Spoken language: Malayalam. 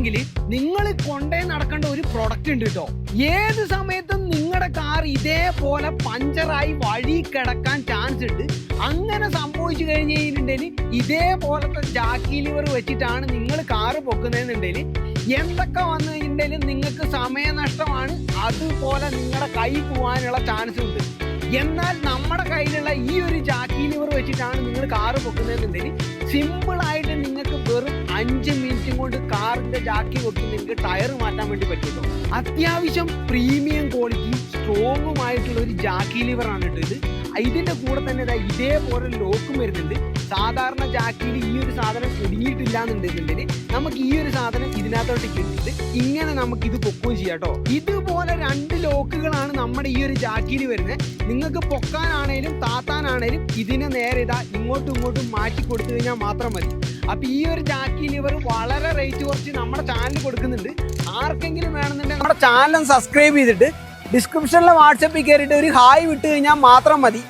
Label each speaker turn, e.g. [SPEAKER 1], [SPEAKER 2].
[SPEAKER 1] ആണെങ്കിൽ നിങ്ങൾ കൊണ്ടേ നടക്കേണ്ട ഒരു പ്രൊഡക്റ്റ് ഉണ്ട് കേട്ടോ. ഏത് സമയത്തും നിങ്ങളുടെ കാർ ഇതേപോലെ പഞ്ചറായി വഴി കിടക്കാൻ ചാൻസ് ഉണ്ട്. അങ്ങനെ സംഭവിച്ചു കഴിഞ്ഞ് കഴിഞ്ഞിട്ടുണ്ടെങ്കിൽ ഇതേപോലത്തെ ജാക്കി ലിവർ വെച്ചിട്ടാണ് നിങ്ങൾ കാറ് പൊക്കുന്നതെന്നുണ്ടെങ്കിൽ എന്തൊക്കെ വന്നു കഴിഞ്ഞിട്ടുണ്ടെങ്കിലും നിങ്ങൾക്ക് സമയനഷ്ടമാണ്, അതുപോലെ നിങ്ങളുടെ കൈ പോകാനുള്ള ചാൻസ് ഉണ്ട്. എന്നാൽ നമ്മുടെ കയ്യിലുള്ള ഈ ഒരു ജാക്കി ലിവർ വെച്ചിട്ടാണ് നിങ്ങൾ കാറ് പൊക്കുന്നതെന്നുണ്ടെങ്കിൽ സിമ്പിളായിട്ട് നിങ്ങൾക്ക് വെറും 5 മിനിറ്റും കൊണ്ട് കാറിന്റെ ജാക്കി പൊക്കി നിങ്ങൾക്ക് ടയർ മാറ്റാൻ വേണ്ടി പറ്റുമല്ലോ. അത്യാവശ്യം പ്രീമിയം ക്വാളിറ്റി സ്ട്രോങ്ങുമായിട്ടുള്ള ഒരു ജാക്കി ലിവറാണ് കേട്ടോ ഇത്. ഇതിന്റെ കൂടെ തന്നെ ഇതേപോലെ ലോക്കും വരുന്നുണ്ട്. സാധാരണ ജാക്കിയിൽ ഈ ഒരു സാധനം കുടുങ്ങിയിട്ടില്ല എന്നുണ്ടെന്നുണ്ടെങ്കിൽ നമുക്ക് ഈ ഒരു സാധനം ഇതിനകത്തോട്ട് ഇട്ടിട്ട് ഇങ്ങനെ നമുക്ക് ഇത് പൊക്കുകയും ചെയ്യാം കേട്ടോ. ഇതുപോലെ 2 ലോക്കുകളാണ് നമ്മുടെ ഈ ഒരു ജാക്കിയിൽ വരുന്നത്. നിങ്ങൾക്ക് പൊക്കാനാണേലും താത്താനാണേലും ഇതിനെ നേരെ ഇങ്ങോട്ടും ഇങ്ങോട്ടും മാറ്റി കൊടുത്തു കഴിഞ്ഞാൽ മാത്രം മതി. അപ്പൊ ഈ ഒരു ജാക്കി ലിവർ വളരെ റേറ്റ് കുറച്ച് നമ്മുടെ ചാനൽ കൊടുക്കുന്നുണ്ട്. ആർക്കെങ്കിലും വേണമെന്നുണ്ടെങ്കിൽ നമ്മുടെ ചാനൽ സബ്സ്ക്രൈബ് ചെയ്തിട്ട് ഡിസ്ക്രിപ്ഷനിലെ വാട്സപ്പിൽ കയറിയിട്ട് ഒരു ഹായ് വിട്ട് കഴിഞ്ഞാൽ മാത്രം മതി.